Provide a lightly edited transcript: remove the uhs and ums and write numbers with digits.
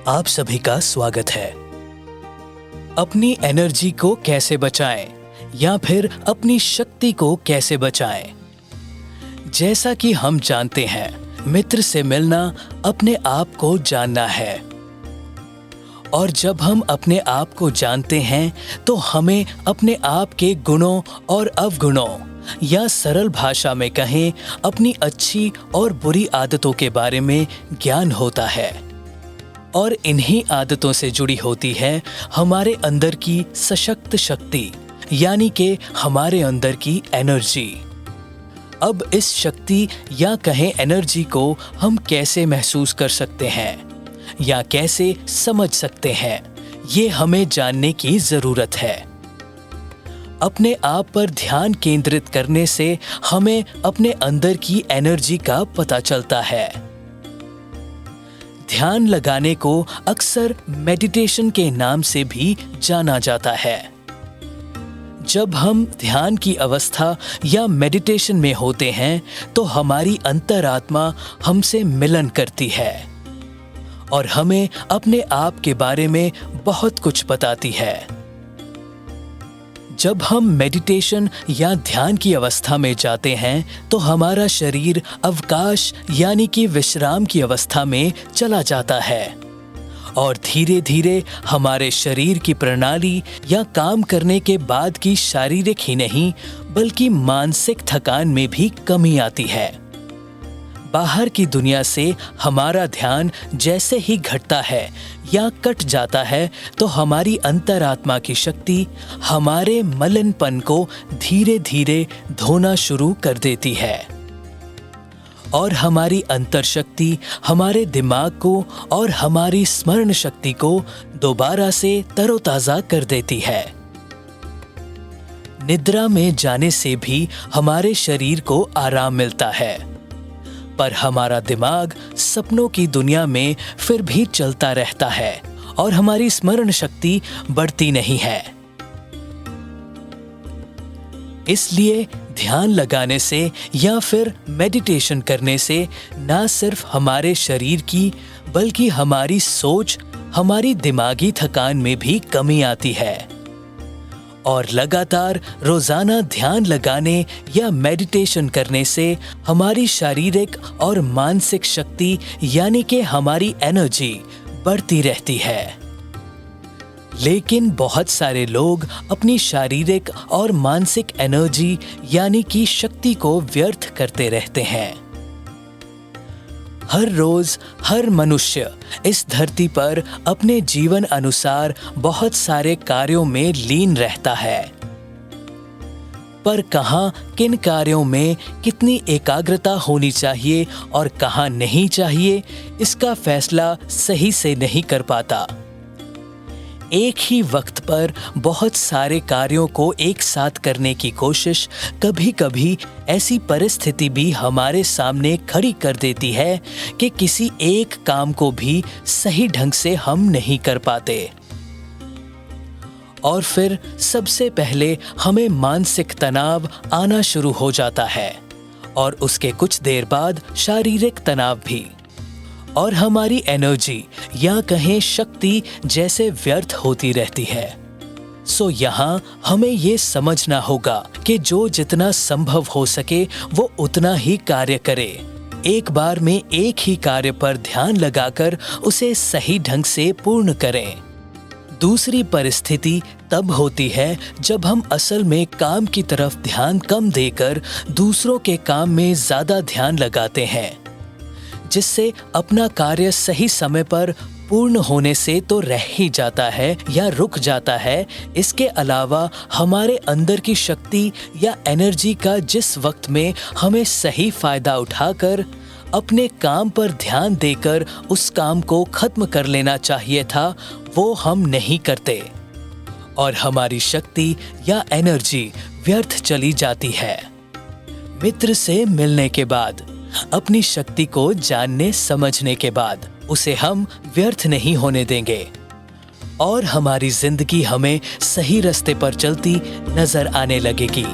आप सभी का स्वागत है। अपनी एनर्जी को कैसे बचाएं या फिर अपनी शक्ति को कैसे बचाएं? जैसा कि हम जानते हैं, मित्र से मिलना अपने आप को जानना है। और जब हम अपने आप को जानते हैं तो हमें अपने आप के गुणों और अवगुणों या सरल भाषा में कहें अपनी अच्छी और बुरी आदतों के बारे में ज्ञान होता है। और इन्हीं आदतों से जुड़ी होती है हमारे अंदर की सशक्त शक्ति, यानी कि हमारे अंदर की एनर्जी। अब इस शक्ति या कहें एनर्जी को हम कैसे महसूस कर सकते हैं या कैसे समझ सकते हैं, ये हमें जानने की जरूरत है। अपने आप पर ध्यान केंद्रित करने से हमें अपने अंदर की एनर्जी का पता चलता है। ध्यान लगाने को अक्सर मेडिटेशन के नाम से भी जाना जाता है। जब हम ध्यान की अवस्था या मेडिटेशन में होते हैं तो हमारी अंतरात्मा हमसे मिलन करती है और हमें अपने आप के बारे में बहुत कुछ बताती है। जब हम मेडिटेशन या ध्यान की अवस्था में जाते हैं तो हमारा शरीर अवकाश यानी कि विश्राम की अवस्था में चला जाता है और धीरे धीरे हमारे शरीर की प्रणाली या काम करने के बाद की शारीरिक ही नहीं बल्कि मानसिक थकान में भी कमी आती है। बाहर की दुनिया से हमारा ध्यान जैसे ही घटता है या कट जाता है तो हमारी अंतरात्मा की शक्ति हमारे मलिनपन को धीरे धीरे धोना शुरू कर देती है और हमारी अंतर शक्ति हमारे दिमाग को और हमारी स्मरण शक्ति को दोबारा से तरोताजा कर देती है। निद्रा में जाने से भी हमारे शरीर को आराम मिलता है, पर हमारा दिमाग सपनों की दुनिया में फिर भी चलता रहता है और हमारी स्मरण शक्ति बढ़ती नहीं है। इसलिए ध्यान लगाने से या फिर मेडिटेशन करने से ना सिर्फ हमारे शरीर की बल्कि हमारी सोच, हमारी दिमागी थकान में भी कमी आती है। और लगातार रोजाना ध्यान लगाने या मेडिटेशन करने से हमारी शारीरिक और मानसिक शक्ति यानी कि हमारी एनर्जी बढ़ती रहती है। लेकिन बहुत सारे लोग अपनी शारीरिक और मानसिक एनर्जी यानी कि शक्ति को व्यर्थ करते रहते हैं। हर रोज हर मनुष्य इस धरती पर अपने जीवन अनुसार बहुत सारे कार्यों में लीन रहता है, पर कहाँ किन कार्यों में कितनी एकाग्रता होनी चाहिए और कहाँ नहीं चाहिए, इसका फैसला सही से नहीं कर पाता। एक ही वक्त पर बहुत सारे कार्यों को एक साथ करने की कोशिश कभी कभी ऐसी परिस्थिति भी हमारे सामने खड़ी कर देती है कि किसी एक काम को भी सही ढंग से हम नहीं कर पाते। और फिर सबसे पहले हमें मानसिक तनाव आना शुरू हो जाता है और उसके कुछ देर बाद शारीरिक तनाव भी। और हमारी एनर्जी या कहें शक्ति जैसे व्यर्थ होती रहती है। सो यहाँ हमें ये समझना होगा कि जो जितना संभव हो सके वो उतना ही कार्य करे। एक बार में एक ही कार्य पर ध्यान लगाकर उसे सही ढंग से पूर्ण करें। दूसरी परिस्थिति तब होती है जब हम असल में काम की तरफ ध्यान कम देकर दूसरों के काम में ज्यादा ध्यान लगाते हैं, जिससे अपना कार्य सही समय पर पूर्ण होने से तो रह ही जाता है या रुक जाता है। इसके अलावा हमारे अंदर की शक्ति या एनर्जी का जिस वक्त में हमें सही फायदा उठाकर अपने काम पर ध्यान देकर उस काम को खत्म कर लेना चाहिए था, वो हम नहीं करते और हमारी शक्ति या एनर्जी व्यर्थ चली जाती है। मित्र से मिलने के बाद, अपनी शक्ति को जानने समझने के बाद उसे हम व्यर्थ नहीं होने देंगे और हमारी जिंदगी हमें सही रास्ते पर चलती नजर आने लगेगी।